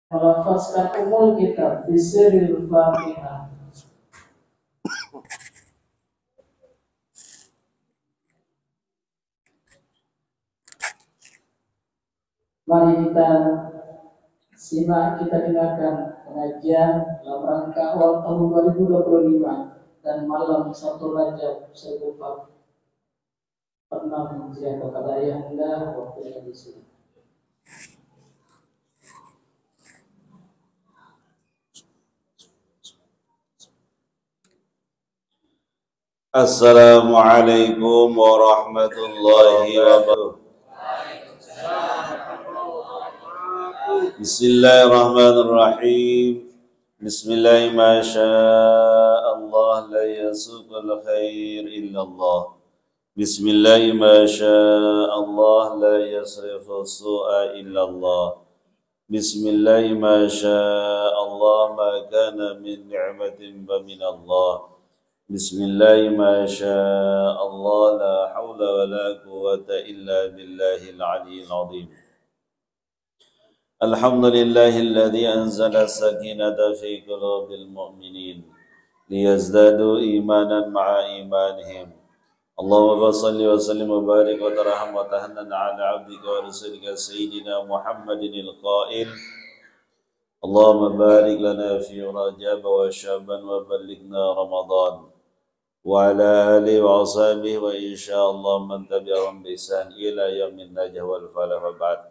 melafazkan umul kitab bisiril Fatihah. Mari kita simak, kita dengarkan pengajian dalam rangka awal tahun 2025 dan malam 1 Rajab 1446 Hijriah kepada Ayahanda waktunya di sini. Assalamualaikum warahmatullahi wabarakatuh. Bismillahirrahmanirrahim. Bismillahi ma sya'allah la yasuqul khair illallah. Bismillahi ma sya'allah la yasrifu su'a illallah. Bismillahi ma sya'allah ma kana min ni'matin fa minallah. Bismillahi ma sya'allah la hawla wa la quwwata illa billahil aliyyil azim. Alhamdulillahilladzi anzala as-sakinata fi qulubil mu'minin liyazdadu imanan ma'a imanihim. Allahumma shalli wa sallim wa barik wa tarham wa tahannan ala 'abdika wa rasulika sayyidina Muhammadin al-qa'il Allahumma barik lana fi Rajab wa Sya'ban wa ballighna Ramadan wa ala alihi wa ashabihi wa insyaallah man tabi'ahum bi ihsan ila yaumin najah wal falah wa ba'd.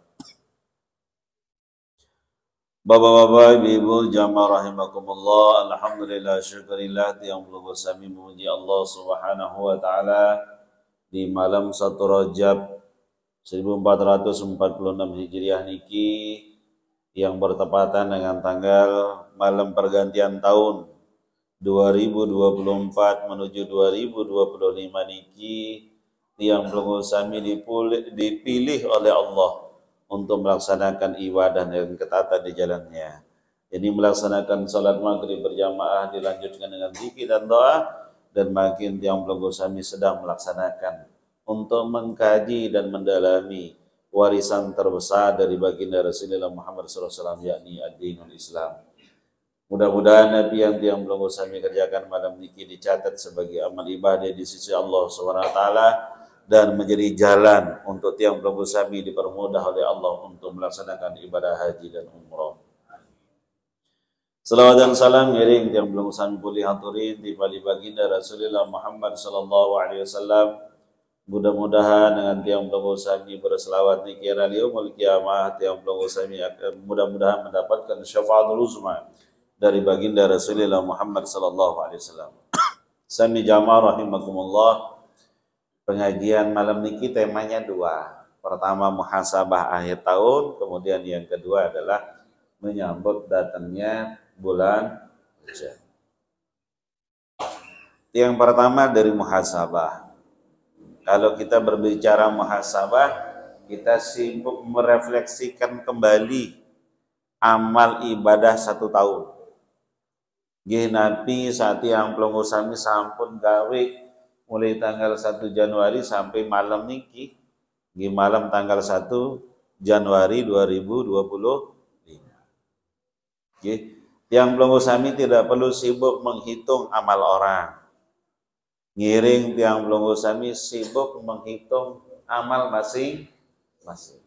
Bapak-bapak, ibu-ibu, jamaah rahimakumullah, alhamdulillah, syukurillah, yang belum bersami memuji Allah Subhanahu wa taala di malam 1 Rajab 1446 Hijriah niki yang bertepatan dengan tanggal malam pergantian tahun 2024 menuju 2025 niki yang belum bersami dipilih oleh Allah untuk melaksanakan ibadah dan ketatan di jalannya. Jadi melaksanakan salat maghrib berjamaah dilanjutkan dengan zikir dan doa, dan makin yang belum kami sedang melaksanakan untuk mengkaji dan mendalami warisan terbesar dari baginda Rasulullah Muhammad SAW, yakni ad-dinul Islam. Mudah-mudahan Nabi yang belum kami kerjakan malam ini dicatat sebagai amal ibadah di sisi Allah SWT dan menjadi jalan untuk tiang belum kami dipermudah oleh Allah untuk melaksanakan ibadah haji dan umrah. Salawat dan salam ngiring tiang belum kami pulih haturin di bali baginda Rasulullah Muhammad SAW. Mudah-mudahan dengan tiang belum kami berselawat di kira yaumul kiamah, tiang belum kami mudah-mudahan mendapatkan syafaatul uzma dari baginda Rasulullah Muhammad SAW. Sami jamaah rahimakumullah. Pengajian malam niki temanya dua. Pertama muhasabah akhir tahun, kemudian yang kedua adalah menyambut datangnya bulan Rajab. Yang pertama dari muhasabah. Kalau kita berbicara muhasabah, kita sibuk merefleksikan kembali amal ibadah 1 tahun. Nggih Nabi saat yang pelunggu sami sampun gawe mulai tanggal 1 Januari sampai malam niki, di malam tanggal 1 Januari 2025. Yang belum sami tidak perlu sibuk menghitung amal orang. Ngiring yang belum sami sibuk menghitung amal masing-masing.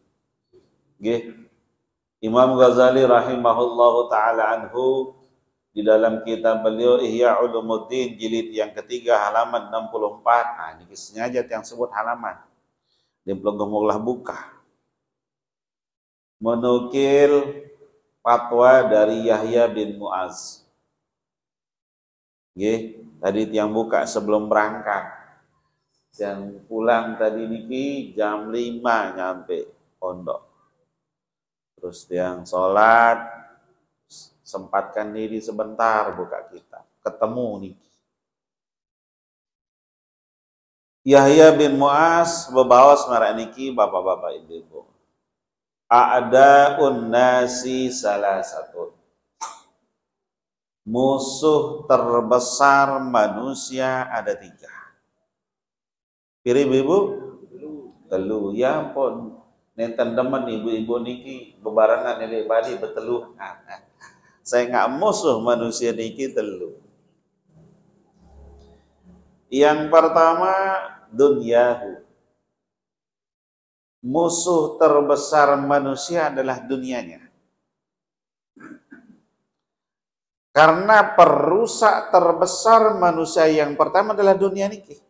Imam Ghazali rahimahullahu taala anhu di dalam kitab beliau Ihya Ulumuddin jilid yang ketiga halaman 64. Nah, ini sengaja yang sebut halaman. Di pelenggemuklah buka. Menukil fatwa dari Yahya bin Mu'az. Tadi yang buka sebelum berangkat. Yang pulang tadi niki jam 5 nyampe pondok. Terus yang sholat sempatkan diri sebentar buka kitab, ketemu nih. Yahya bin Mu'az bebawas marah niki bapak-bapak ibu-ibu. A'da'un nasi salah satu. Musuh terbesar manusia ada 3. Pilih ibu? Telu. Ya ampun. Nenten demen ibu-ibu niki bebarengan nilai Bali beteluh. Saya nggak musuh manusia niki telu. Yang pertama dunyahu. Musuh terbesar manusia adalah dunianya. Karena perusak terbesar manusia yang pertama adalah dunia niki.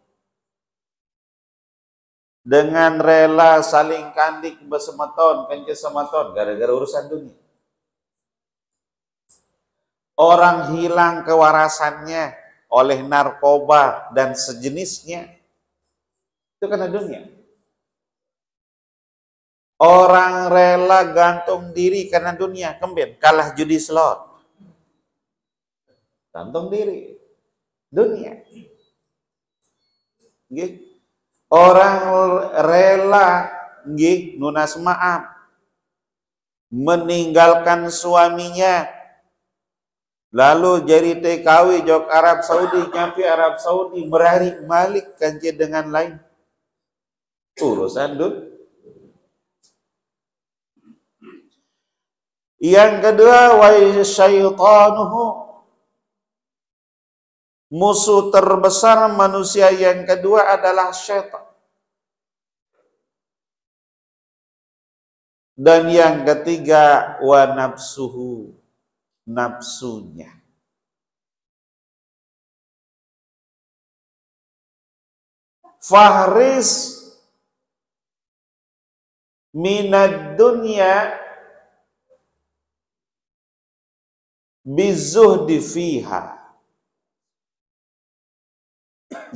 Dengan rela saling kandik bersematon, kencet sematon, gara-gara urusan dunia. Orang hilang kewarasannya oleh narkoba dan sejenisnya. Itu karena dunia. Orang rela gantung diri karena dunia. Kemben, kalah judi slot. Gantung diri. Dunia. Gitu. Orang rela nunas maaf meninggalkan suaminya lalu jadi TKW jok Arab Saudi, nyampe Arab Saudi merarik malik kanji dengan lain urusan dun. Yang kedua wa syaitanuhu, musuh terbesar manusia yang kedua adalah syaitan. Dan yang ketiga wa nafsuhu, nafsunya. Fahris minad dunya bizuhdi fiha.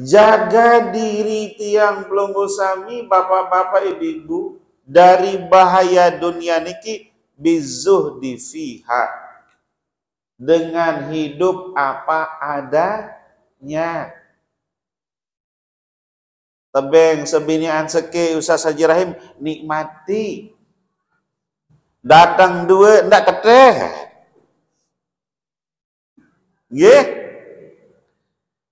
Jaga diri tiang pelunggu sami, bapak-bapak ibu-ibu, dari bahaya dunia niki bizuhdi fiha, dengan hidup apa adanya. Tebeng sebinian seke Ustaz Haji Rahim nikmati. Datang dua ndak keteh. Nggih.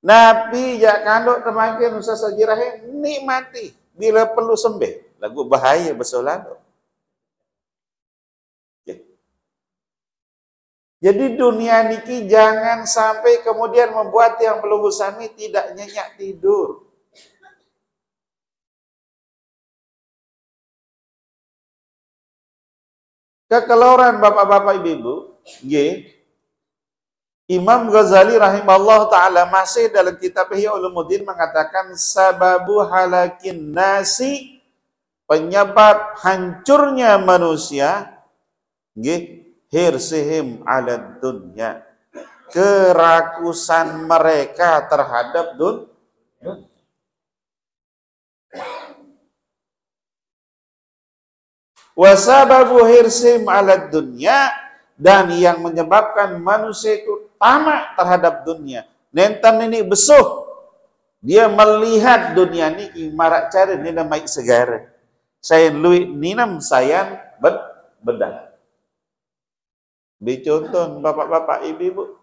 Nabi jak kanduk temakin Ustaz Haji Rahim nikmati bila perlu sembeh. Lagu bahaya bersolado. Jadi dunia niki jangan sampai kemudian membuat yang pelunggu sami tidak nyenyak tidur. Kekeluaran bapak-bapak ibu-ibu, nggih. Imam Ghazali rahimahullah ta'ala masih dalam kitab Ihya Ulumuddin mengatakan sababu halakin nasi, penyebab hancurnya manusia, nggih, hirsihim ala dunya, kerakusan mereka terhadap dunia. Wasababu hirsim ala dunya, dan yang menyebabkan manusia itu tamak terhadap dunia. Nentan ini besuh. Dia melihat dunia ini marak cari ni namai segara. Saya lui ninam sayang bedah. Biconton bapak-bapak ibu-ibu.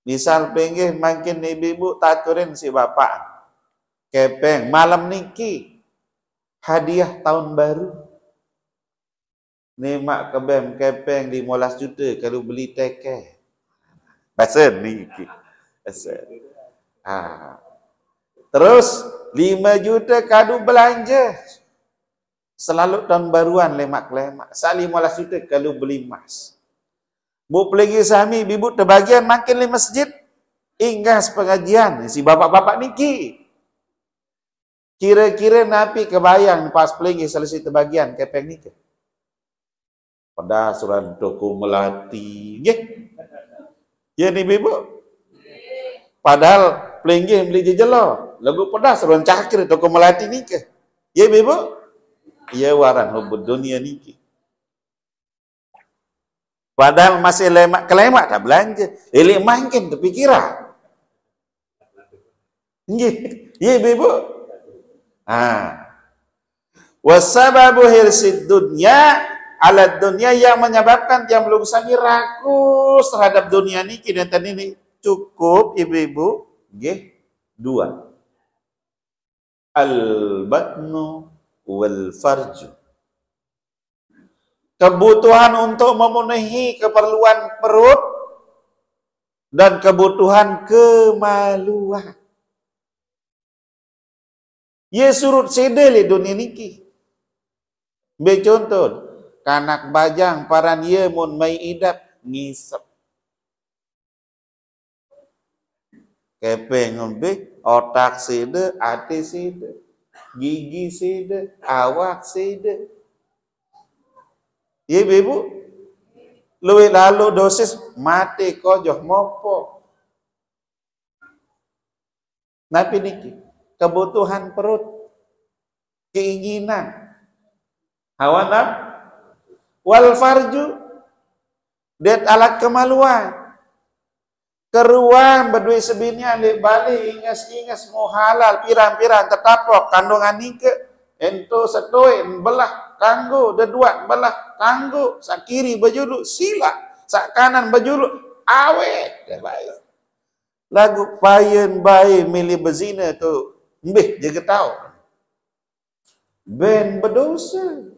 Misal pengen makin ibu-ibu taturin si bapak. Kepeng malam niki hadiah tahun baru. Ni mak kebem kepeng 15 juta kalau beli teke. Pasal ni. Terus 5 juta kadu belanja. Selalu tahun baruan lemak-lemak. 15 juta kalau beli emas. Bu pelagi sami bibu terbagian makin 5 masjid. Inggas pengajian si bapak-bapak niki. Kira-kira napi kebayang pas pelagi selesai terbagian kepeng niki. Pada suran toko melati. Ya ni bibu. Padahal pelenggi beli jejelo. Lagu pedas suran cakir toko melati ni ke. Ya bibu. Ya waran hubud dunia ni ke. Padahal masih lemak kelemak tak belanja. Elik makin terpikiran. Ya bibu. Wasababu hirsid dunya alat dunia, yang menyebabkan yang belum sami rakus terhadap dunia ini kineten ini cukup ibu-ibu nggih 2. Al-batnu wal farju. kebutuhan untuk memenuhi keperluan perut dan kebutuhan kemaluan. Ye surut sedele dunia niki. Be contoh, kanak bajang paran ye mun mai idap ngisep. Kepeng ngombe, otak sede, ati sede, gigi sede, awak sede. Ye ibu, luwe lalu dosis mati kojoh mopo. Napi niki kebutuhan perut, keinginan, hawa nafsu, wal farju, det alat kemaluan. Keruan berdua sebinya le balik ingas-ingas mau halal pirang-pirang tetapok kandungan nike ento setoi belah kanggo deduat belah kanggo sak kiri bajulu sila sak kanan bajulu awet baik lagu payen bayi milih bezina tu mbih jaga tahu ben berdosa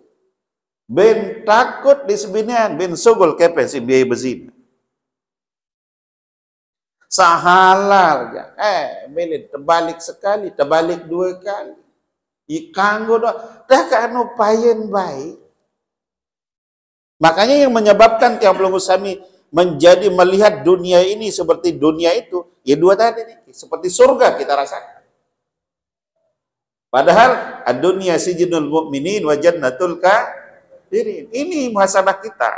ben takut di sebinian ben sugul kepen si biaya bezina sahalal ya milih terbalik sekali terbalik 2 kali ikanggo dah kanu payen baik. Makanya yang menyebabkan tiap belum sami menjadi melihat dunia ini seperti dunia itu ya 2 tadi nih, seperti surga kita rasakan. Padahal ad-dunya sijnul mu'minin wa jannatul kafirin. Ini muhasabah kita.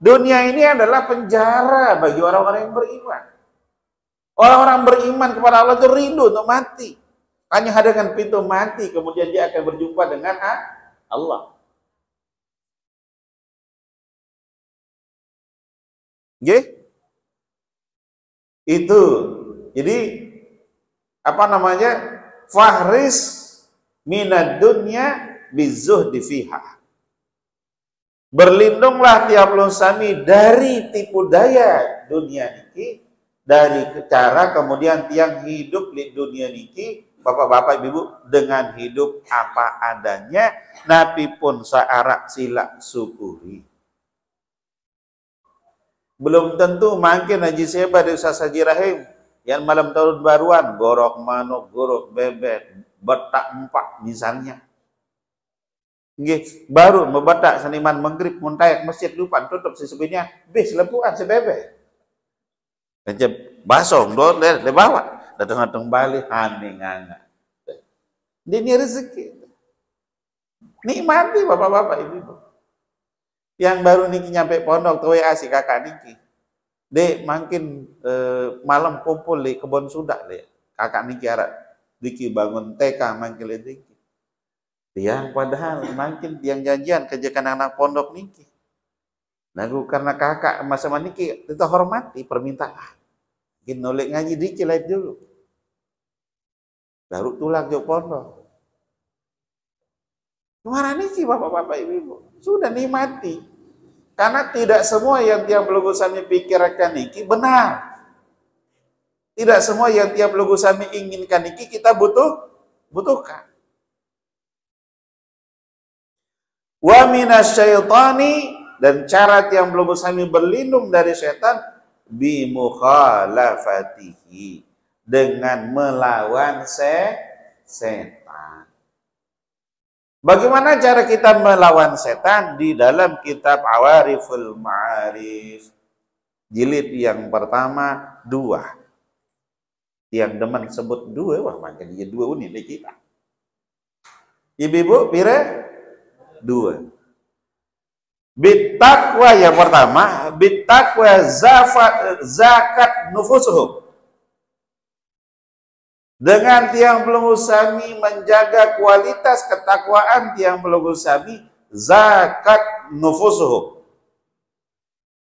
Dunia ini adalah penjara bagi orang-orang yang beriman. Orang-orang beriman kepada Allah itu rindu untuk mati. Hanya dengan pintu mati, kemudian dia akan berjumpa dengan Allah. Oke? Itu. Jadi, apa namanya? Fahris minad dunya bizuhdi fiha. Berlindunglah tiap sami dari tipu daya dunia niki, dari cara kemudian tiang hidup di dunia niki, bapak-bapak ibu dengan hidup apa adanya, nabi pun searak sila syukuri. Belum tentu makin Haji Seba di Ustaz Haji Rahim yang malam tahun baruan gorok manuk, gorok bebek, betak 4 misalnya. Nggih, baru membatak seniman maghrib muntayak masjid lupa tutup sesebenarnya bis lempuan sebebe. Kencep basong do le bawa datang balik haninganga. Ini rezeki. Nikmati bapak-bapak ibu-ibu. Yang baru niki nyampe pondok tuh WA si kakak niki. Dek makin malam kumpul di kebun sudah le. Kakak niki arah diki bangun TK manggil diki. Tiang padahal makin tiang janjian kerjakan anak pondok niki. Lagu karena kakak masa niki kita hormati permintaan. Mungkin nolek ngaji dikit lain dulu. Baru tulak jauh pondok. Kemana niki bapak-bapak ibu-ibu? Sudah nikmati. Karena tidak semua yang tiap lugusannya pikirkan niki benar. Tidak semua yang tiap lugusannya inginkan niki kita butuhkan. Wa minasyaitani, dan cara tiang belum sami berlindung dari setan bi mukhalafatihi, dengan melawan setan. Bagaimana cara kita melawan setan? Di dalam kitab Awariful Ma'arif jilid yang pertama 2. Yang demen sebut 2, wah makin dia 2 uni di kita. Ibu-ibu pire 2. Bittaqwa yang pertama, bittaqwa zakat nufusuhum. Dengan tiang pelunggu sami menjaga kualitas ketakwaan tiang pelunggu sami, zakat nufusuhum,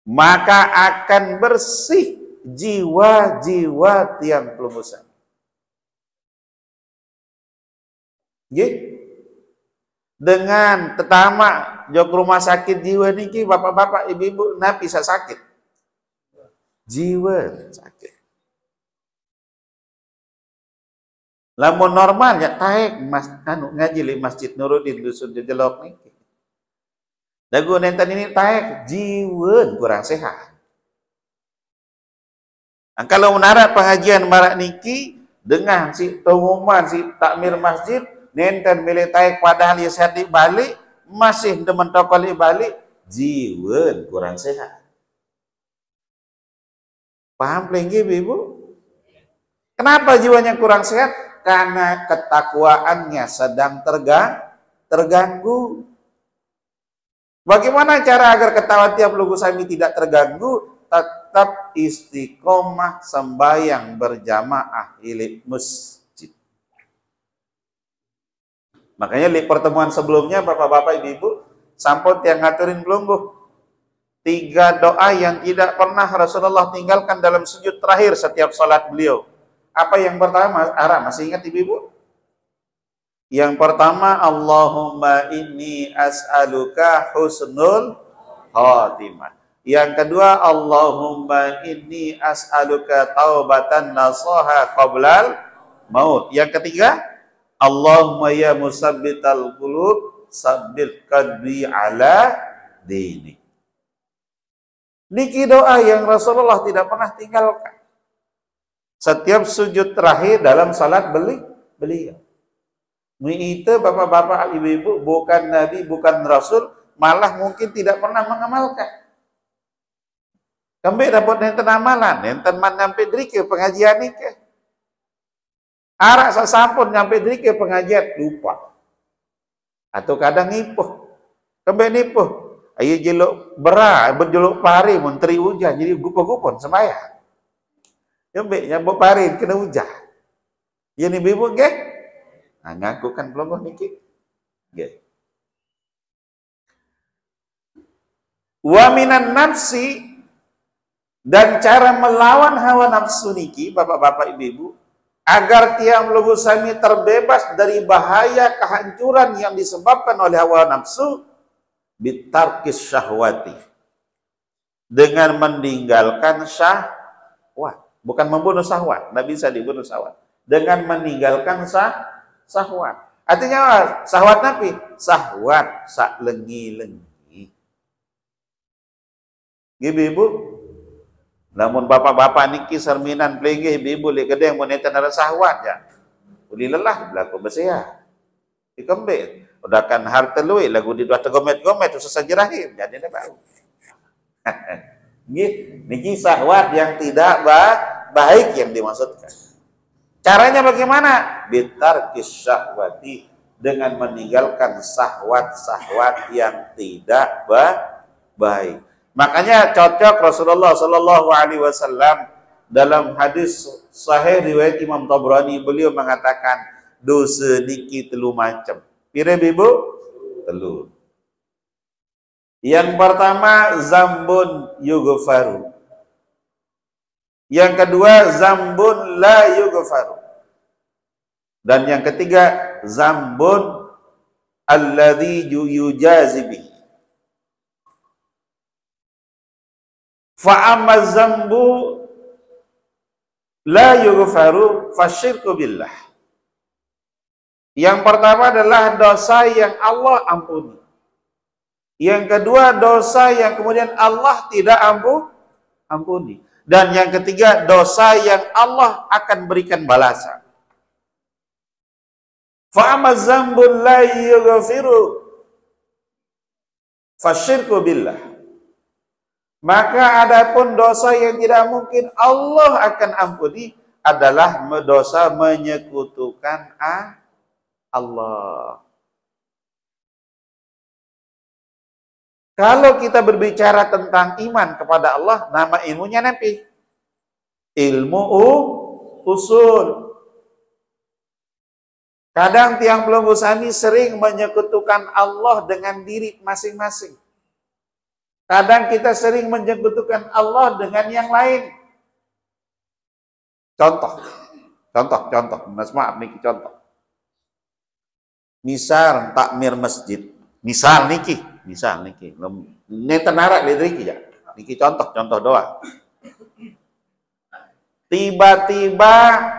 maka akan bersih jiwa-jiwa tiang pelunggu sami. Dengan tetama jok rumah sakit jiwa niki bapak-bapak ibu-ibu napi sakit jiwa sakit lamun normal ya taek mas anu ngaji di Masjid Nuruddin dusun Jejelok niki Lagu nenten ini taek jiwen kurang sehat. Nah, kalau menarik pengajian marak niki dengan si pengumuman si takmir masjid nenten milih taek padahal ya sehat di balik masih demen tokol di balik jiwen kurang sehat. Paham pelinggi ibu? Kenapa jiwanya kurang sehat? Karena ketakwaannya sedang terganggu. Bagaimana cara agar ketakwaan tiap lugu sami tidak terganggu? Tetap istiqomah sembahyang berjamaah di masjid. Makanya di pertemuan sebelumnya bapak-bapak ibu-ibu sampun yang ngaturin belum bu? 3 doa yang tidak pernah Rasulullah tinggalkan dalam sujud terakhir setiap salat beliau. Apa yang pertama? Ara masih ingat ibu-ibu? Yang pertama, Allahumma inni as'aluka husnul khatimah. Yang kedua, Allahumma inni as'aluka taubatan nasuha qablal maut. Yang ketiga, Allahumma ya musabbital qulub sabbit qalbi ala dinik. Niki doa yang Rasulullah tidak pernah tinggalkan. Setiap sujud terakhir dalam salat beliau. Itu bapak-bapak, ibu-ibu, bukan nabi, bukan rasul, malah mungkin tidak pernah mengamalkan. Kami dapat nenten amalan, nenten man nyampe drike pengajian ini. Arak sasampun nyampe drike pengajian lupa. Atau kadang nipuh. Kami nipuh. Ayo jeluk berjeluk pari menteri hujan jadi gupo-gupon sembahyang. Kami nyambut pari kena hujan. Ya ni ibu nggih. Nah, ngaku kan belum niki. Nggih. Wa minan nafsi, dan cara melawan hawa nafsu niki bapak-bapak ibu-ibu agar tiang lugu sami terbebas dari bahaya kehancuran yang disebabkan oleh hawa nafsu bitarkis syahwati, dengan meninggalkan syahwat, bukan membunuh syahwat, tidak bisa dibunuh syahwat, dengan meninggalkan syahwat. Artinya syahwat napi? Syahwat sak lengi-lengi. Ibu-ibu, namun bapak-bapak niki serminan pelinggi ibu-ibu li gede yang moneten ada syahwat ya. Uli lelah berlaku besia. Dikembit. Udah kan harta lui lagu di dua tegomet-gomet susah jerahim jadi ne baru. Niki syahwat yang tidak baik yang dimaksudkan. Caranya bagaimana? Bitarkis syahwati, dengan meninggalkan syahwat-syahwat yang tidak baik. Makanya cocok Rasulullah Shallallahu Alaihi Wasallam dalam hadis sahih riwayat Imam Tabrani, beliau mengatakan dosa niki telu macam. Pire bibu? Telu. Yang pertama zambun yughfaru. Yang kedua zambun la yughfaru. Dan yang ketiga zambun alladzi yujazibi. Fa amma zambu la yughfaru fasyirku billah. Yang pertama adalah dosa yang Allah ampuni. Yang kedua dosa yang kemudian Allah tidak ampuni. Dan yang ketiga dosa yang Allah akan berikan balasan. Fa amma dzambul la yughfiru fasyirku billah. Maka adapun dosa yang tidak mungkin Allah akan ampuni adalah dosa menyekutukan Allah. Kalau kita berbicara tentang iman kepada Allah, nama ilmunya napi? Ilmu usul. Kadang tiang belum usani sering menyekutukan Allah dengan diri masing-masing. Kadang kita sering menyekutukan Allah dengan yang lain. Contoh. Mas maaf niki contoh. Misal takmir masjid. Misal niki. Ini tenarak lidriki ya. Niki contoh doa. Tiba-tiba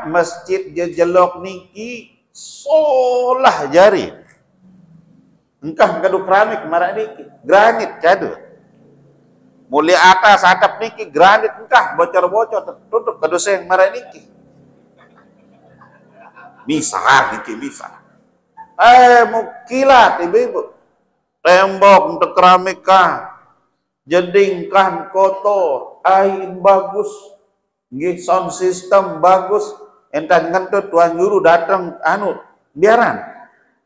masjid jejelok niki solah jari. engkah kadu keramik marak niki, granit kadu. Mulai atas atap niki granit engkah bocor-bocor tertutup kadu seng marak niki. Misal niki misal. Mukilat ibu-ibu. Tembok untuk keramik kah, jeding kah kotor, air bagus, nggih sound system bagus, entah ngentut tuan guru datang biaran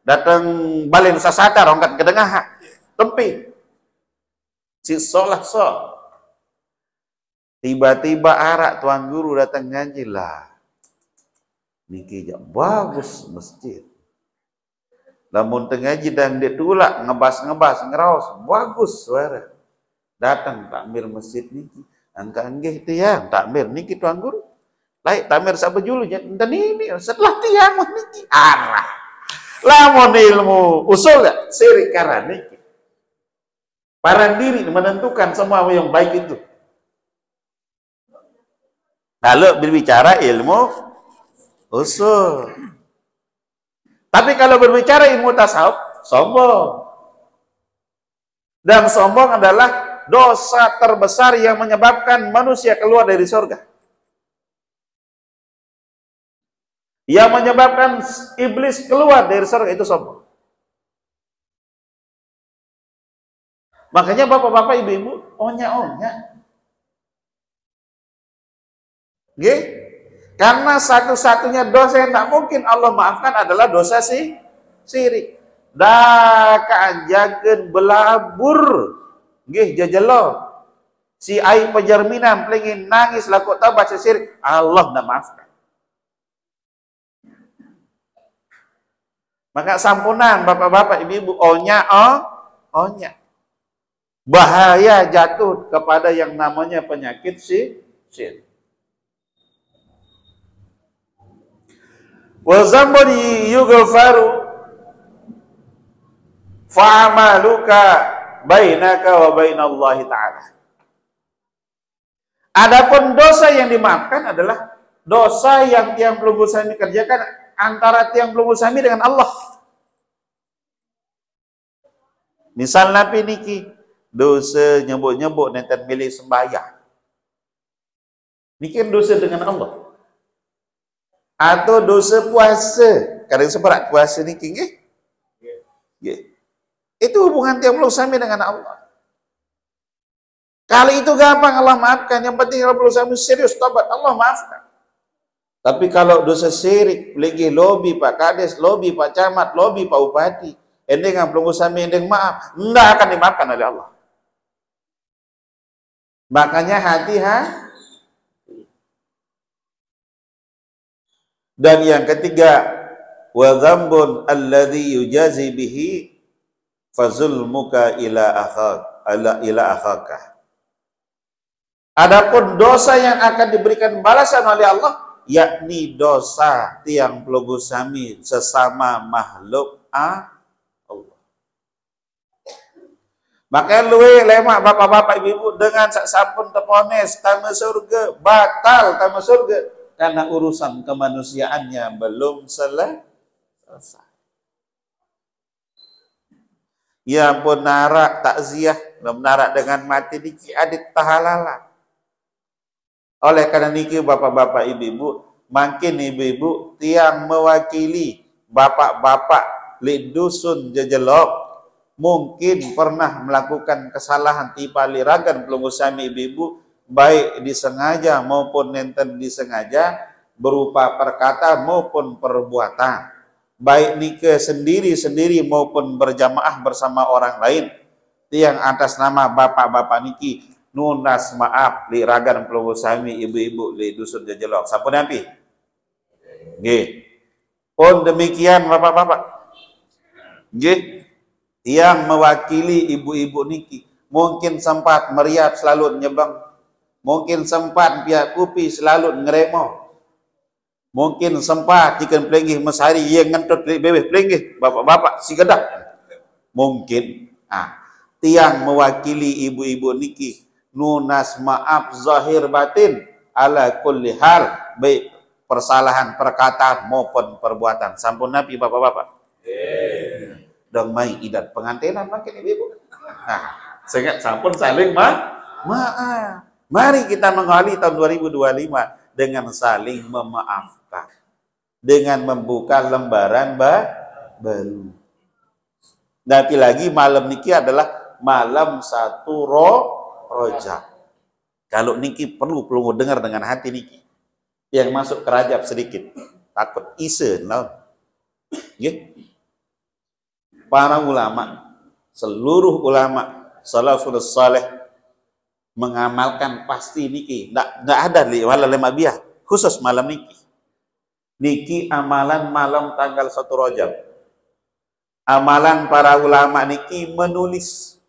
datang balen sasata rongkat kedengah tempi si solah tiba-tiba arak tuan guru datang ngaji lah niki bagus masjid. Lamun tengaji dan dia tulak ngebas ngeraos bagus suara. Datang takmir masjid niki. Angka anggih tiang takmir niki tuan guru. Lain takmir sak bejulu dan ini setelah tiang niki arah. Lamun ilmu usul ya sirik karena niki. Para diri menentukan semua yang baik itu. Lalu berbicara ilmu usul. Tapi kalau berbicara ilmu tasawuf, sombong. Dan sombong adalah dosa terbesar yang menyebabkan manusia keluar dari surga. Yang menyebabkan iblis keluar dari surga itu sombong. Makanya bapak-bapak, ibu-ibu, onya-onya. Nggih? Karena satu-satunya dosa yang tak mungkin Allah maafkan adalah dosa sirik. Dah kaanjakeun belabur nggih jajelo. Si ai pejerminan pelingin nangis laku tabat sirik, Allah tak maafkan. Maka sampunan bapak-bapak ibu-ibu onya. Bahaya jatuh kepada yang namanya penyakit sirik. Wa zambun yughfaru fa'amaluka bainaka wa bainallahi ta'ala. Adapun dosa yang dimaafkan adalah dosa yang tiang pelunggu sami kerjakan antara tiang pelunggu sami dengan Allah. Misal nabi niki dosa nyebut-nyebut nenten milih sembahyang. Niki dosa dengan Allah. Atau dosa puasa, kadang seberat puasa ni nggih. Nggih. Itu hubungan tiang pelunggu sami dengan Allah. Kali itu gampang Allah maafkan, yang penting kalau pelunggu sami serius tobat Allah maafkan. Tapi kalau dosa syirik, lagi lobi Pak Kades, lobi Pak Camat, lobi Pak Bupati, ending pelunggu sami ending maaf, enggak akan dimaafkan oleh Allah. Makanya hati-hati. Dan yang ketiga, wa dzambun alladhi yujazi bihi fazulmuka ila akhaka. Adapun dosa yang akan diberikan balasan oleh Allah, yakni dosa tiang pelunggu sami sesama makhluk Allah. Maka luwe lemak bapak-bapak ibu-ibu dengan sak sampun tepones tama surga, batal tama surga. Karena urusan kemanusiaannya belum selesai. Ya pun narak takziah, belum narak dengan mati diki adit tahalala. Oleh karena niki bapak-bapak ibu-ibu, makin ibu-ibu tiang mewakili bapak-bapak li dusun jejelok mungkin pernah melakukan kesalahan tipa liragan pelunggu sami ibu-ibu, baik disengaja maupun nenten disengaja, berupa perkata maupun perbuatan, baik nike sendiri-sendiri maupun berjamaah bersama orang lain. Tiang atas nama bapak-bapak niki nunas maaf li ragan pelunggu sami ibu-ibu li dusun jejelok sampun nampi nggih. Pun demikian bapak-bapak nggih, yang mewakili ibu-ibu niki mungkin sempat meriap selalu nyebang, mungkin sempat pihak kupi selalu ngeremo, mungkin sempat jika pelenggih mesari yang ngentut bebeh pelenggih bapak-bapak si gedak mungkin. Tiang mewakili ibu-ibu niki nunas maaf zahir batin ala kulli hal, baik persalahan perkataan maupun perbuatan sampun nabi bapak-bapak. dong mai idat pengantinan makin ibu. Nah, sehingga sampun saling maaf. Mari kita mengawali tahun 2025 dengan saling memaafkan, dengan membuka lembaran baru. Nanti lagi malam niki adalah malam 1 Rajab. Kalau niki perlu dengar dengan hati niki. Yang masuk ke Rajab sedikit, takut isen laun. Para ulama, seluruh ulama salafus saleh mengamalkan pasti niki. Nggak ada di malam Mabiah khusus malam niki. Niki amalan malam tanggal 1 Rajab. Amalan para ulama niki menulis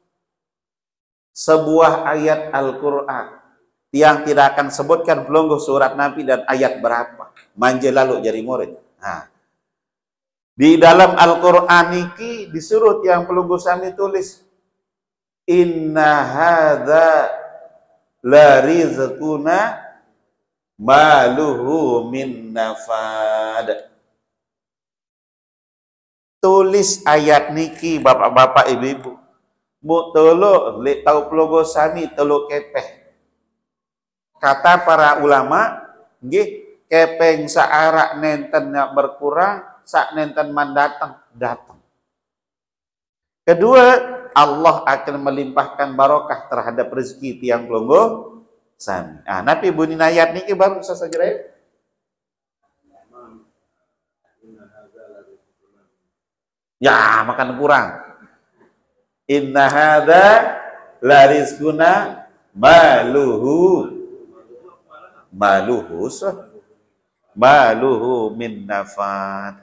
sebuah ayat Al-Quran yang tidak akan sebutkan pelungguh surat Nabi dan ayat berapa. Manja lalu jadi murid. Nah, di dalam Al-Quran niki disuruh yang pelungguh sami tulis, inna hadza la rizquna maluhu min nafad. Tulis ayat niki bapak-bapak ibu-ibu. Mu tolo lek tau pelungguh sami tolo kepeh. Kata para ulama, nggih, kepeng saarak nenten yang berkurang, sak nenten man datang. Kedua, Allah akan melimpahkan barokah terhadap rezeki tiang pelungguh sami. Ah, napi bunyi ayat niki baru saya saja. Ya, makan kurang. Inna hadza la rizquna maluhu min nafad.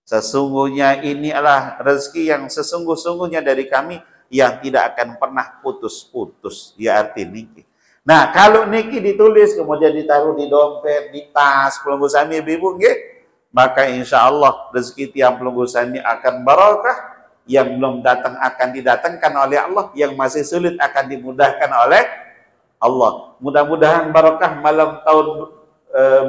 Sesungguhnya ini adalah rezeki yang sesungguh-sungguhnya dari kami yang tidak akan pernah putus-putus. Ya arti niki. Nah, kalau niki ditulis kemudian ditaruh di dompet, di tas pelungguh sami ibu nggih, maka insya Allah rezeki tiang pelungguh sami akan barokah. Yang belum datang akan didatangkan oleh Allah, yang masih sulit akan dimudahkan oleh Allah. Mudah-mudahan barokah malam tahun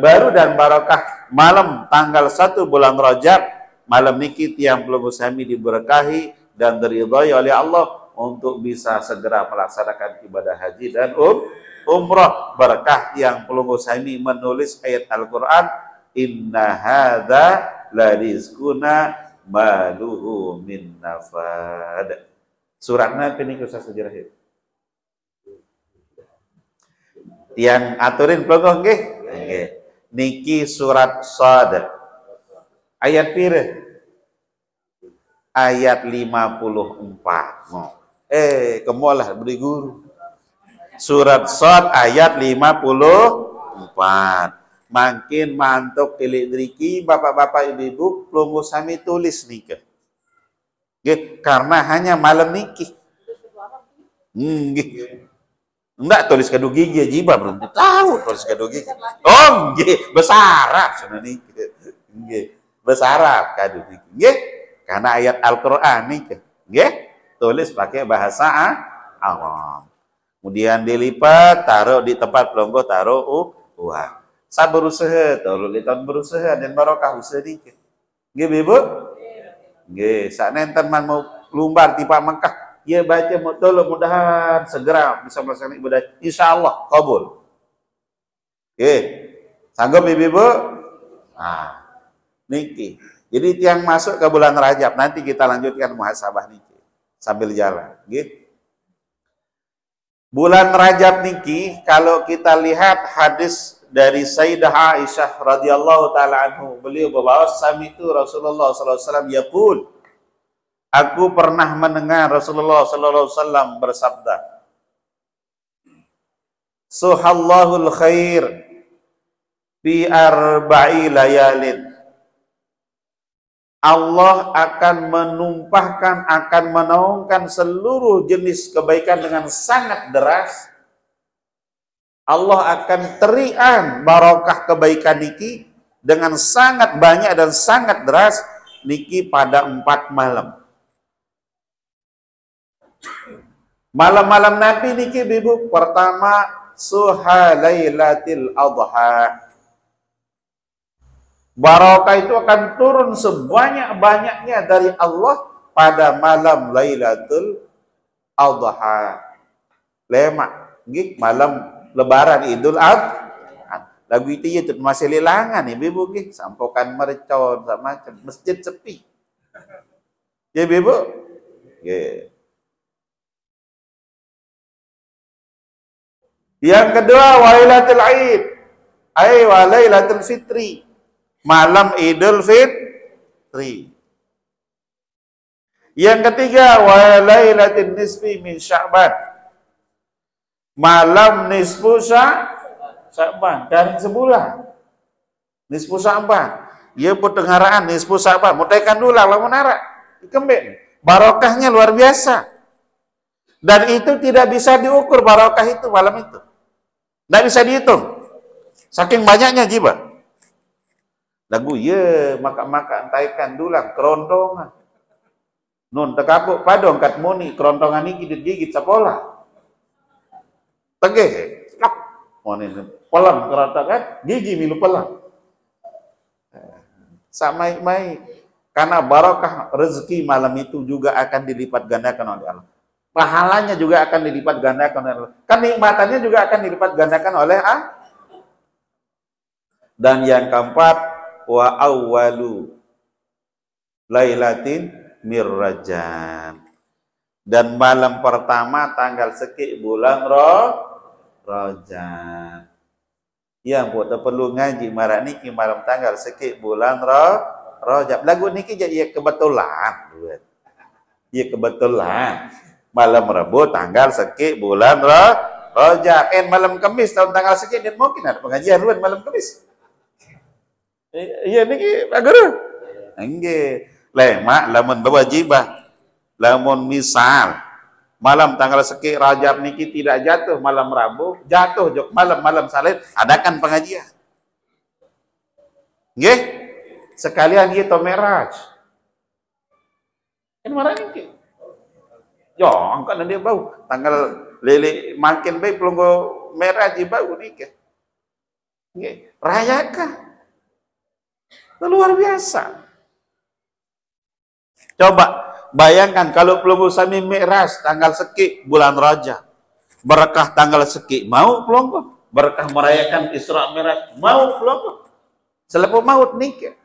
baru dan barokah malam tanggal 1 bulan Rajab. Malam niki tiang pelungguh sami diberkahi dan diridhai oleh Allah untuk bisa segera melaksanakan ibadah haji dan umrah. Berkah tiang pelungguh sami menulis ayat Al-Quran, inna hadza la rizquna maluhu min nafad. Suratnya ini kisah sejarah itu. Yang aturin pelungguh nggih. Nggih. Niki surat Shad. Ayat pira? Ayat 54. Kemolah beri guru. Surat Shad ayat 54. Makin mantuk elektriki bapak-bapak ibu-ibu pelungguh sami tulis nikah. Karena hanya malam niki. Enggak tulis kado gigi jiba belum tahu tulis kado gigi. Oh, nggih, besarap sana niki. Nggih, besarap kado gigi. Nggih, karena ayat Al-Qur'an niki. Nggih, tulis pakai bahasa awam. Kemudian dilipat, taruh di tempat pelungguh, taruh uang. Saya berusaha, tolong lihat berusaha dan barokah usaha dikit. Nggih, Ibu? Nggih, sak nenten man mau lumbar di Pak Mekah, ya baca tolong mudahan segera bisa melaksanakan ibadah. Insyaallah kabul. Oke. Sanggup Ibu? Nah, niki. Jadi tiang masuk ke bulan Rajab, nanti kita lanjutkan muhasabah niki sambil jalan, nggih. Bulan Rajab niki kalau kita lihat hadis dari Sayyidah Aisyah radhiyallahu taala anhu, beliau berbawa sami'tu Rasulullah sallallahu alaihi wasallam yaqul, aku pernah mendengar Rasulullah sallallahu alaihi wasallam bersabda, suhallahul khair fi arba'i layalin. Allah akan menumpahkan, akan menaungkan seluruh jenis kebaikan dengan sangat deras. Allah akan terian barokah kebaikan niki dengan sangat banyak dan sangat deras niki pada 4 malam. Malam-malam Nabi niki Ibu, pertama suhalailatil adha. Barokah itu akan turun sebanyak-banyaknya dari Allah pada malam Lailatul Adha. Lemak, nggih malam lebaran Idul Adha. Lagu itu ya tu masih lelangan ni Ibu nggih, sampokan mercon sama macam masjid sepi. Ya Ibu. Nggih. Yang kedua Lailatul Aid. Wa Lailatul Fitri. Malam Idul Fitri. Yang ketiga wa Lailatul Nisfi min Sya'ban. Malam nisfu Sya'ban, dari sebulan. Nisfu Sya'ban. Ya pertengahan nisfu Sya'ban. Mutaikan dulu lah menara. Kembali. Barokahnya luar biasa. Dan itu tidak bisa diukur barokah itu malam itu. Tidak bisa dihitung. Saking banyaknya jiba. Lagu ye maka entaikan dulang kerontongan. Nun tekapuk padong kat muni kerontongan ini gigit sekolah. Tegeh. Lak. Moni pelang kerontongan gigi milu pelang. Samai-mai karena barokah rezeki malam itu juga akan dilipat gandakan oleh Allah. Pahalanya juga akan dilipat gandakan oleh Allah. Kenikmatannya juga akan dilipat gandakan oleh Allah. Dan yang keempat wa awwalu lailatin mirrajan. Dan malam pertama tanggal sekik bulan Rajab. Yang buat perlu ngaji marah niki malam tanggal sekik bulan Rajab. Lagu niki jadi kebetulan. Ya kebetulan. Malam Rabu tanggal sekik bulan Rajab. Malam Kamis tahun tanggal sekik dan mungkin ada pengajian luan malam Kamis. Iya niki agak. Nggih. Lemak lamun berwajibah. Lamun misal malam tanggal sekik Rajab niki tidak jatuh malam Rabu, jatuh jok malam Salid, adakan pengajian. Nggih. Sekalian gitu meraj. Kan marah niki. Yo, angkat dia bau. Tanggal lele makin baik pelunggu merah di bau niki. Nggih. Rayakan. Luar biasa. Coba bayangkan kalau pelunggu sami mi'raj tanggal sekik bulan Rajab. Berkah tanggal sekik mau pelunggu. Berkah merayakan Isra Mi'raj mau pelunggu. Selepas maut nikah.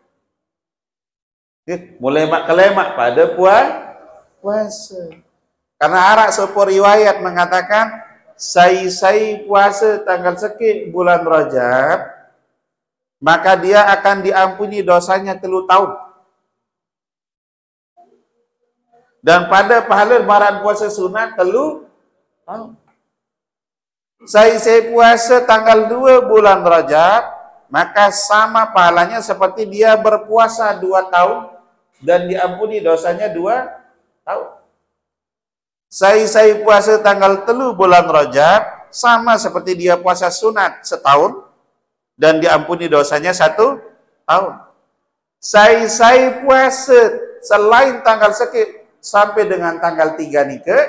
Mulai mak kelemak pada puasa. Karena arak sepur riwayat mengatakan sai puasa tanggal sekik bulan Rajab, maka dia akan diampuni dosanya 3 tahun. Dan pada pahala lebaran puasa sunat 3 tahun. Saya puasa tanggal 2 bulan Rajab, maka sama pahalanya seperti dia berpuasa 2 tahun dan diampuni dosanya 2 tahun. Saya puasa tanggal 3 bulan Rajab, sama seperti dia puasa sunat setahun dan diampuni dosanya 1 tahun. Saya puasa selain tanggal sekik sampai dengan tanggal 3 nikah,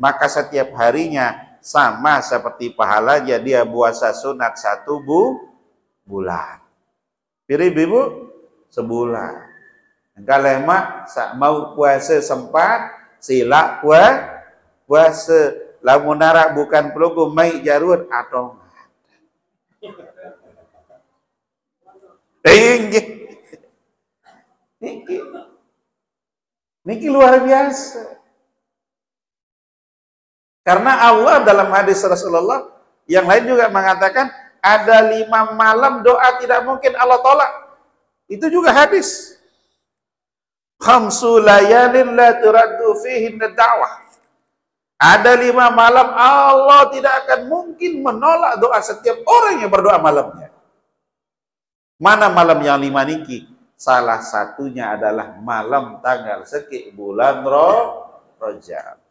maka setiap harinya sama seperti pahalanya dia puasa sunat 1 bulan. Pilih ibu sebulan. Kalau mak mau puasa sempat, sila puasa. Lamun narak bukan pelunggu mai jarur atau Niki luar biasa. Karena Allah dalam hadis Rasulullah yang lain juga mengatakan ada 5 malam doa tidak mungkin Allah tolak. Itu juga hadis. Khamsu layalin la turaddu fihinna da'wah. Ada 5 malam Allah tidak akan mungkin menolak doa setiap orang yang berdoa malamnya. Mana malam yang 5 niki? Salah satunya adalah malam tanggal sekik bulan Rajab.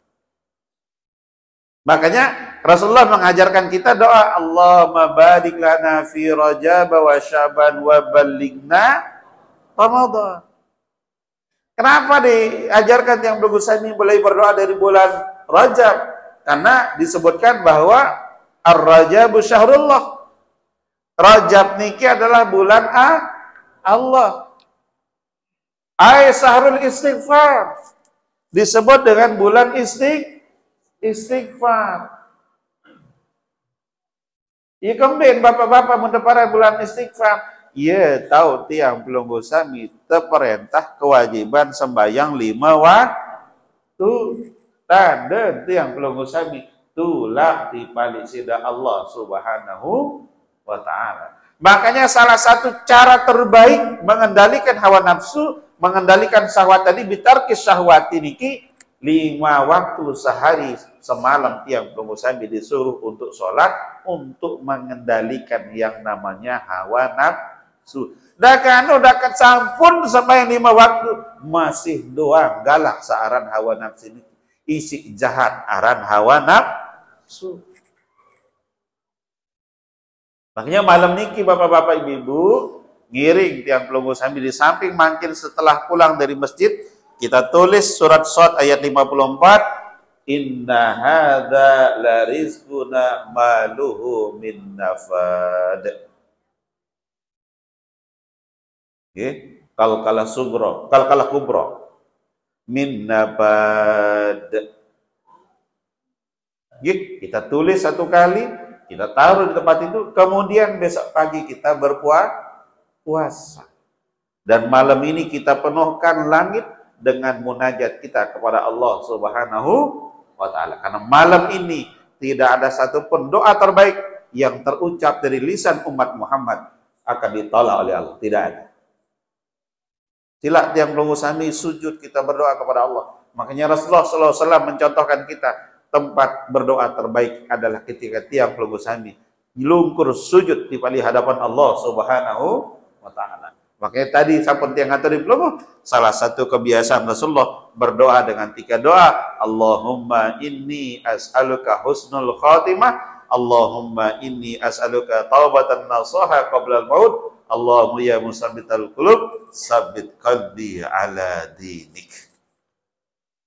Makanya Rasulullah mengajarkan kita doa Allahumma barik lana fi Rajab wa Sya'ban wa ballighna Ramadan. Kenapa diajarkan yang berdosa ini boleh berdoa dari bulan Rajab? Karena disebutkan bahwa Ar-Rajabu Syahrullah. Rajab niki adalah bulan Allah. Ay syahrul istighfar. disebut dengan bulan istighfar. Ya kemudian bapak-bapak mendeparan bulan istighfar. Ya tahu tiang pelunggu sami terperintah kewajiban sembahyang 5 waktu. Tanda tiang pelunggu sami tulak di balik sida Allah Subhanahu wa ta'ala. Makanya salah satu cara terbaik mengendalikan hawa nafsu, mengendalikan syahwat tadi, bitarkis syahwati niki 5 waktu sehari semalam tiang pelunggu sami disuruh untuk sholat, untuk mengendalikan yang namanya hawa nafsu. Dakan sampun sampai 5 waktu masih doang galak searan hawa nafsu ini. Isi jahat aran hawa nafsu. Makanya malam niki bapak-bapak ibu-ibu ngiring tiang pelunggu sami di samping mangkir setelah pulang dari masjid, kita tulis surat Shad ayat 54, inna hadza la rizquna maluhu min nafad. Nggih, kalkala sugro, kalkala kubro min nabad. Kita tulis satu kali, kita taruh di tempat itu, kemudian besok pagi kita berpuasa. Dan malam ini kita penuhkan langit dengan munajat kita kepada Allah Subhanahu wa ta'ala. Karena malam ini tidak ada satupun doa terbaik yang terucap dari lisan umat Muhammad akan ditolak oleh Allah. Tidak ada. Sila tiang pelunggu sami sujud kita berdoa kepada Allah. Makanya Rasulullah SAW mencontohkan kita tempat berdoa terbaik adalah ketika tiang pelunggu sami lungkur sujud di balik hadapan Allah Subhanahu wa ta'ala. Makanya tadi sampun tiang ngatur di pelunggu, salah satu kebiasaan Rasulullah berdoa dengan 3 doa. Allahumma inni as'aluka husnul khatimah, Allahumma inni as'aluka taubatan nasuha qabla al-maut, Allahumma ya musabbital qulub sabbit qalbi ala dinik.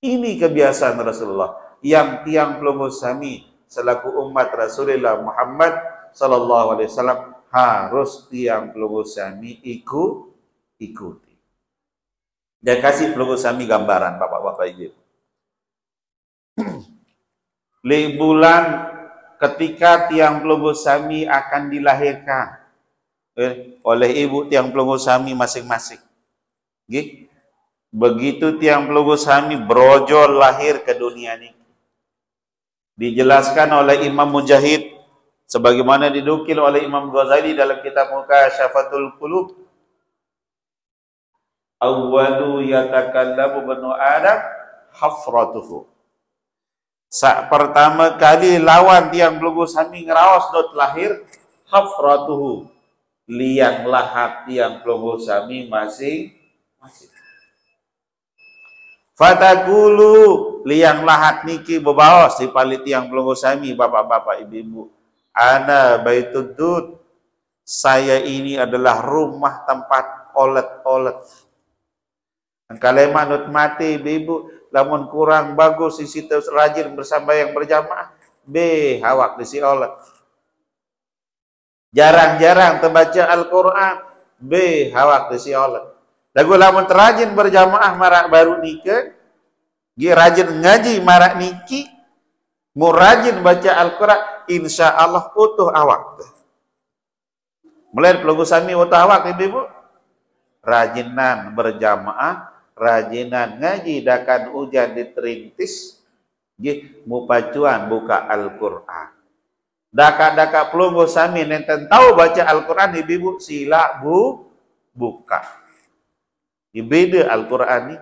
Ini kebiasaan Rasulullah yang tiang pelunggu sami selaku umat Rasulullah Muhammad sallallahu alaihi wasallam harus tiang pelunggu sami ikuti. Dan kasih pelunggu sami gambaran bapak-bapak ibu. Li bulan ketika tiang pelunggu sami akan dilahirkan oleh ibu tiang pelunggu sami masing-masing. Begitu tiang pelunggu sami brojol lahir ke dunia ini, dijelaskan oleh Imam Mujahid sebagaimana didukil oleh Imam Ghazali dalam kitab Mukasyafatul Qulub, awwalu yatakallamu banu Adam hafratuhu. Saat pertama kali lawan tiang pelunggu sami ngeraos dot lahir hafratuhu, liang lahat tiang pelunggu sami masing-masing. Fatakulu liang lahat niki bebaos di palit tiang pelunggu sami bapak-bapak ibu-ibu. Ana baituddud, saya ini adalah rumah tempat olet-olet. Kalau manut mati ibu-ibu, lamun kurang bagus sisi terus rajin bersambayang berjamaah, hawak disi olet. Jarang-jarang terbaca Al-Quran, hawak disi olet. Lagu lamun terajin berjamaah marak baru nikah, rajin ngaji marak niki, mau rajin baca Al-Quran, insya Allah utuh awak. Mulai pelunggu sami utuh awak ibu-ibu, rajinan berjamaah, rajinan ngaji, dakan hujan diterintis, mau pacuan buka Al-Quran. Daka-daka pelunggu sami nenten tahu baca Al-Quran ibu-ibu, sila buka. Beda Al-Quran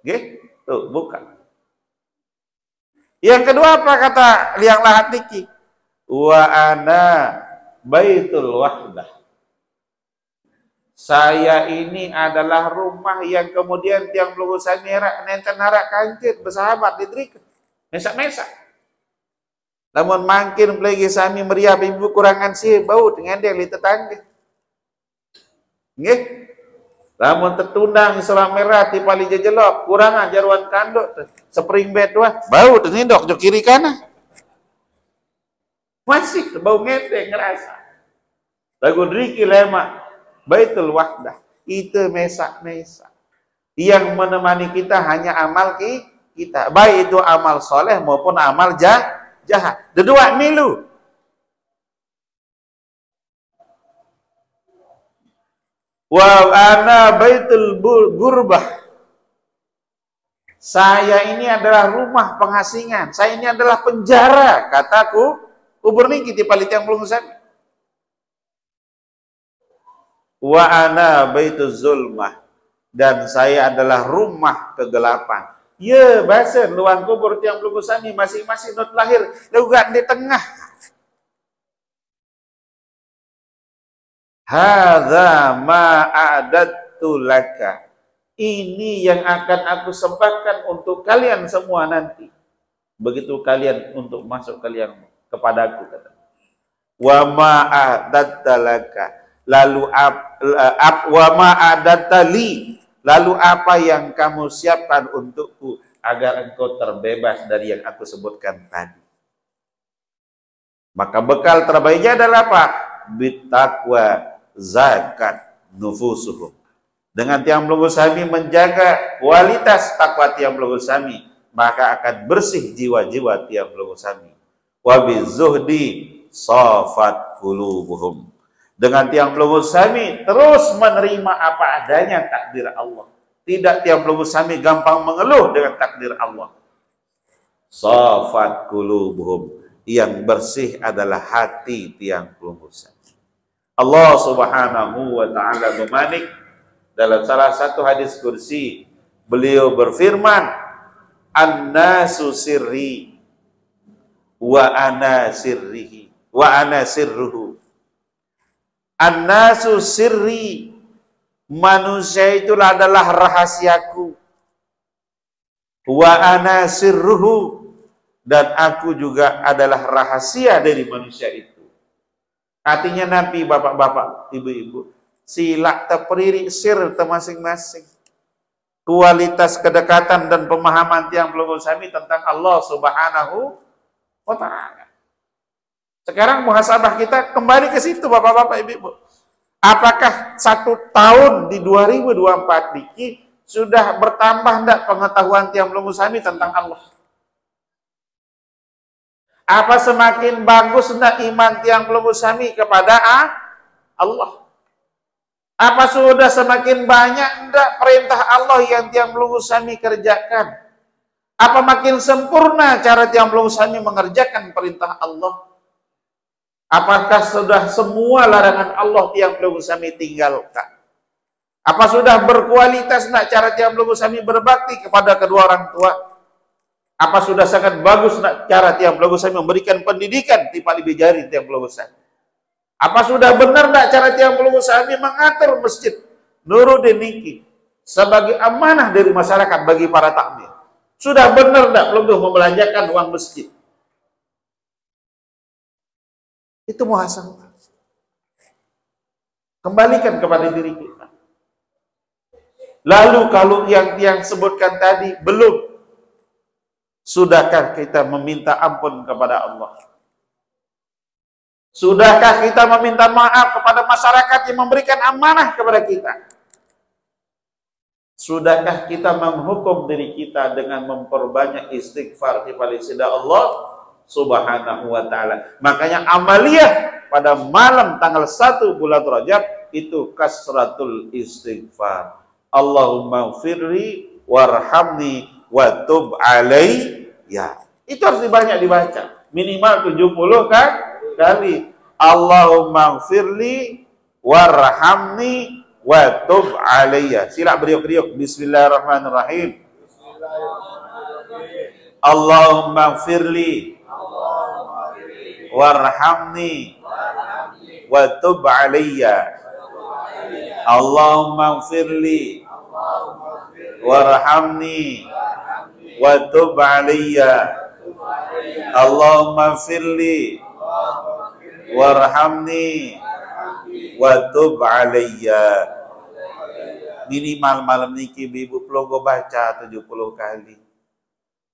ini. Tuh, buka. Yang kedua apa kata liang lahat niki? Wa ana baitul wahdah. Saya ini adalah rumah yang kemudian tiang pelunggu sami nenten harak kancit bersahabat diterika. Mesak-mesak. Namun makin pelagi sami meriah ibu kurangan sih bau dengan dia li tetangga. Nggih. Lamun tertundang Islam merah ti pali jejelok, kurang jarwan kanduk spring bed wah, bau tenindok jo kiri kanan. Masih bau ngete ngerasa. Lagu riki lema baitul wahdah, itu mesak-mesak. Yang menemani kita hanya amal kita, baik itu amal soleh maupun amal jahat. Dua milu. Wa ana baitul gurbah. Saya ini adalah rumah pengasingan. Saya ini adalah penjara, kataku. Kubur niki ti palitiang pelungusan. Wa ana baituz zulmah. Dan saya adalah rumah kegelapan. Ya, bahasa luang kubur tiang pelungusan ini masing-masing not lahir. Juga di tengah. Hadza ma a'adtu laka. Ini yang akan aku sembahkan untuk kalian semua nanti. Begitu kalian untuk masuk kalian kepadaku, kata. Wa ma a'adta laka. Lalu wa ma a'adta li. Lalu apa yang kamu siapkan untukku agar engkau terbebas dari yang aku sebutkan tadi. Maka bekal terbaiknya adalah apa? Bittaqwa zakat nufusuhum. Dengan tiang pelunggu sami menjaga kualitas takwa tiang pelunggu sami, maka akan bersih jiwa-jiwa tiang pelunggu sami. Wa bizuhdi safat qulubuhum. Dengan tiang pelunggu sami terus menerima apa adanya takdir Allah. Tidak tiang pelunggu sami gampang mengeluh dengan takdir Allah. Safat qulubuhum. Yang bersih adalah hati tiang pelunggu sami. Allah Subhanahu wa ta'ala memanik dalam salah satu hadis kursi, beliau berfirman, "An-nasu sirri wa ana sirrihi wa ana sirruhu." An-nasu sirri, manusia itulah adalah rahasiaku. Wa ana sirruhu, dan aku juga adalah rahasia dari manusia itu. Artinya Nabi, bapak-bapak, ibu-ibu, sila terperirik sir masing-masing. Kualitas kedekatan dan pemahaman tiang pelunggu sami tentang Allah Subhanahu wa ta'ala. Sekarang muhasabah kita kembali ke situ, bapak-bapak, ibu-ibu. Apakah 1 tahun di 2024 diki sudah bertambah enggak pengetahuan tiang pelunggu sami tentang Allah? Apa semakin bagus enggak iman tiang pelunggu sami kepada Allah? Apa sudah semakin banyak enggak perintah Allah yang tiang pelunggu sami kerjakan? Apa makin sempurna cara tiang pelunggu sami mengerjakan perintah Allah? Apakah sudah semua larangan Allah tiang pelunggu sami tinggalkan? Apa sudah berkualitas enggak cara tiang pelunggu sami berbakti kepada kedua orang tua? Apa sudah sangat bagus nak cara tiang pelunggu sami memberikan pendidikan di Pali Bijari tiang pelunggu sami? Apa sudah benar nak cara tiang pelunggu sami mengatur masjid Nuruddin niki sebagai amanah dari masyarakat bagi para takmir? Sudah benar nak pelunggu membelanjakan uang masjid? Itu muhasabah. Kembalikan kepada diri kita. Lalu kalau yang sebutkan tadi belum, sudahkah kita meminta ampun kepada Allah? Sudahkah kita meminta maaf kepada masyarakat yang memberikan amanah kepada kita? Sudahkah kita menghukum diri kita dengan memperbanyak istighfar kepada Allah Subhanahu wa ta'ala? Makanya amaliyah pada malam tanggal 1 bulan Rajab itu kasratul istighfar. Allahumma firli warhamni wa tub alayya. Itu harus dibanyak dibaca. Minimal 70 kan kali. Allahumma firli warhamni wa tub alayya. Sila beriuk-beriuk. Bismillahirrahmanirrahim. Allahumma firli warhamni wa tub alayya. Allahumma firli warhamni wa tub alayya. Allahumma firli warhamni wa tub alayya. Minimal malam niki ibu pelongo baca 70 kali.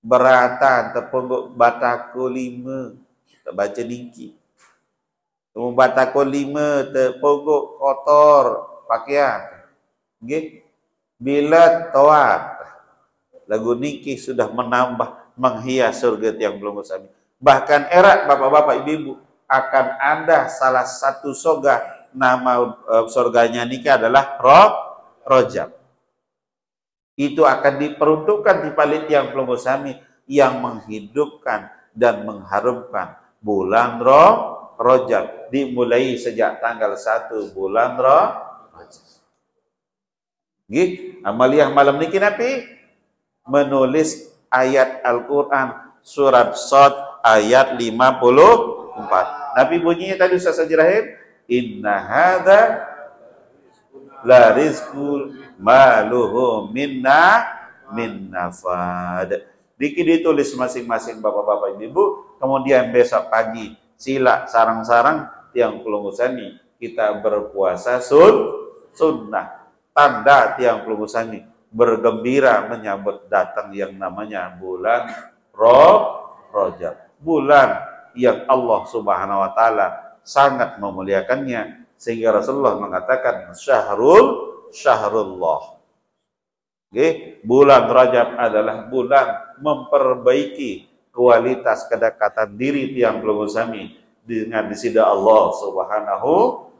Beratan tepung batako 5 tak baca niki. Tepung batako 5 tepung kotor pakaian. Nggih. bila tawat lagu niki sudah menambah menghias surga tiang belum sami. Bahkan erat bapak-bapak ibu-ibu akan ada salah satu surga, nama surganya niki adalah Rojab. Itu akan diperuntukkan di palit tiang belum sami yang menghidupkan dan mengharumkan bulan Rojab, dimulai sejak tanggal 1 bulan Rojab. Gih, amaliyah malam niki Nabi menulis ayat Al-Quran surat Shad ayat 54. Nabi bunyinya tadi Ustaz Sajrahim, inna hadza la rizqul maluhu minna min nafad. Diki ditulis masing-masing bapak-bapak ibu-ibu, kemudian besok pagi sila sarang-sarang tiang pelungusani kita berpuasa sunnah, tanda tiang pelungusani bergembira menyambut datang yang namanya bulan Rojab, bulan yang Allah Subhanahu wa taala sangat memuliakannya sehingga Rasulullah mengatakan syahrullah. Okay. Bulan Rajab adalah bulan memperbaiki kualitas kedekatan diri tiang pelungusami dengan disida Allah Subhanahu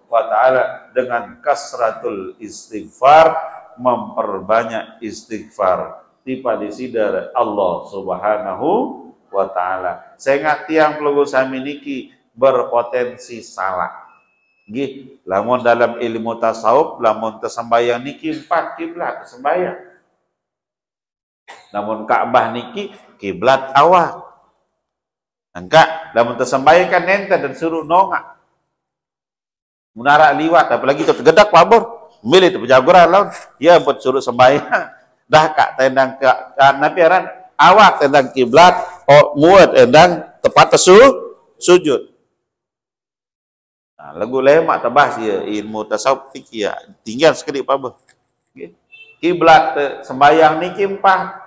wa taala dengan kasratul istighfar, memperbanyak istighfar tiba disida Allah Subhanahu wa taala. Sehingga tiang pelungusami niki berpotensi salah. Nggih, lamun dalam ilmu tasawuf lamun tersembayang niki 4 kiblat sembayang. Namun Ka'bah niki kiblat awak. Enggak, lamun tersembayang kan ente dan suruh nongak. Munara liwat apalagi itu tergedak pabor. Milih itu pejagoran lawan. Ya buat suruh sembayang. Dah kak tendang ke Nabi aran awak tendang kiblat, oh muat tendang tepat sujud. Nah, lagu lemak tabah ya ilmu tasawuf fikih ya. Tinggal sekedip apa. Kiblat sembayang niki 4.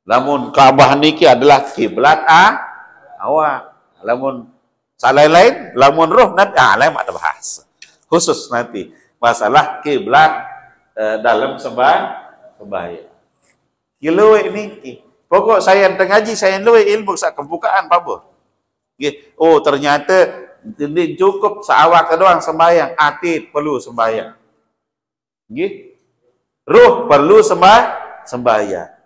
Lamun Ka'bah niki adalah kiblat awak. Lamun salah lain, lamun roh nanti lain ada bahas. Khusus nanti masalah kiblat dalam sembahyang. Kilo niki. Pokok saya ngaji saya luwe ilmu sak kebukaan pabur. Oh ternyata ini cukup seawak doang sembahyang, hati perlu sembahyang. Nggih. Ruh perlu sembahyang.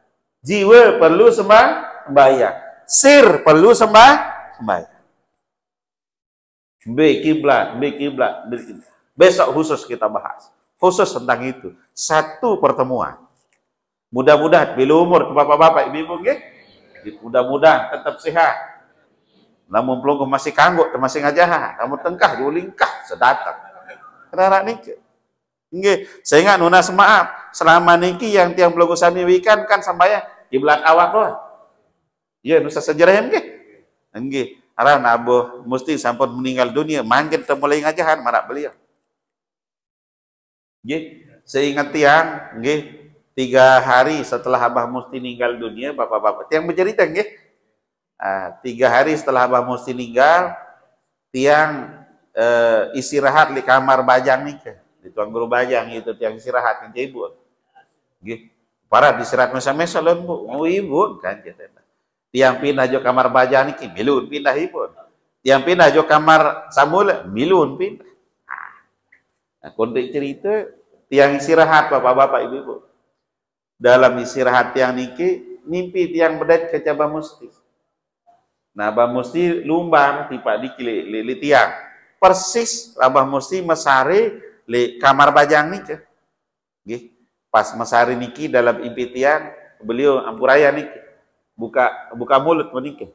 Jiwa perlu sembahyang. Sir perlu sembahyang. Kiblat. Besok khusus kita bahas. Khusus tentang itu. Satu pertemuan. Mudah-mudahan bila umur ke bapak-bapak ibu-ibu nggih. Mudah-mudahan tetap sehat. Namun pelungguh masih kangguk, masih ngajah. Namun tengkah julingkah sedatang. Kenapa niki? Nggih, sehingga nuna semaaf selama niki yang tiang pelungguh sami wikan kan sambayang kiblat awak doang. Ya nusa sejarah nggih. Nggih, aran abuh mesti sampun meninggal dunia mangkin teu mulai ngajahan marak beliau. Nggih, seingat tiang nggih 3 hari setelah Abah Musti meninggal dunia bapak-bapak tiang bercerita nggih. 3 hari setelah Abah Musti meninggal tiang istirahat di kamar bajang niki. Di tuang guru bajang itu tiang istirahat kan ibu. Nggih. Para disirat mesa-mesa lon Bu. Oh ibu kan kita. Tiang pindah jo kamar bajang niki milun pindah ibu. Tiang pindah jo kamar samul milun pindah. Nah, kontek cerita tiang istirahat bapak-bapak ibu-ibu. Dalam istirahat tiang niki mimpi tiang bedat ke Abah Musti. Nah, Abah Musti lumbang tiba di li tiang. Persis Abah Musti mesari li kamar bajang niki. Nggih. Pas mesari niki dalam impi tiang beliau ampuraya niki. Buka mulut meniki.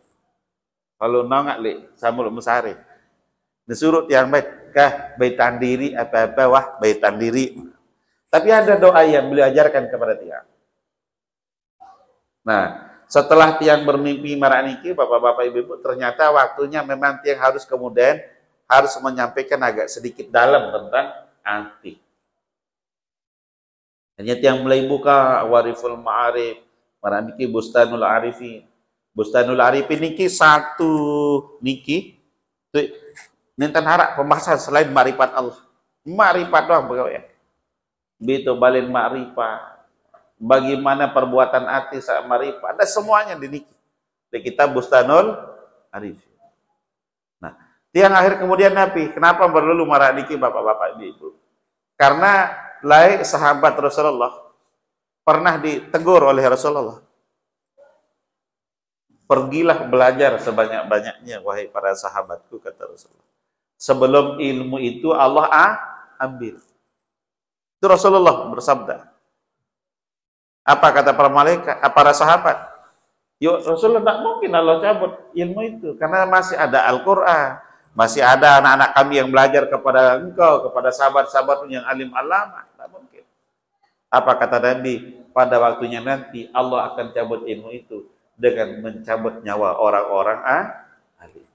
Kalau nongak li samul mesari. Disuruh tiang baik kah baitan diri apa-apa wah baitan diri. Tapi ada doa yang beliau ajarkan kepada tiang. Nah, setelah tiang bermimpi marak niki bapak-bapak ibu-ibu ternyata waktunya memang tiang harus kemudian harus menyampaikan agak sedikit dalam tentang hati. Hanya tiang mulai buka Wariful Ma'arif, marak niki Bustanul Arifin. Bustanul Arifin niki satu niki tuh nintan harap pembahasan selain marifat Allah. Marifat doang pegawai. Bitu balin ma'rifah. Bagaimana perbuatan hati saat ma'rifah. Ada semuanya di kitab Bustanul Arifin. Nah, tiang akhir kemudian Nabi. Kenapa berlalu marah niki bapak-bapak ibu? Karena lain sahabat Rasulullah pernah ditegur oleh Rasulullah. Pergilah belajar sebanyak-banyaknya wahai para sahabatku, kata Rasulullah. Sebelum ilmu itu Allah ambil. Itu Rasulullah bersabda. Apa kata para malaikat, para sahabat? Yuk, Rasulullah tak mungkin Allah cabut ilmu itu karena masih ada Al-Qur'an, masih ada anak-anak kami yang belajar kepada engkau, kepada sahabat-sahabat yang alim alama. Tak mungkin. Apa kata Nabi? Pada waktunya nanti Allah akan cabut ilmu itu dengan mencabut nyawa orang-orang alim.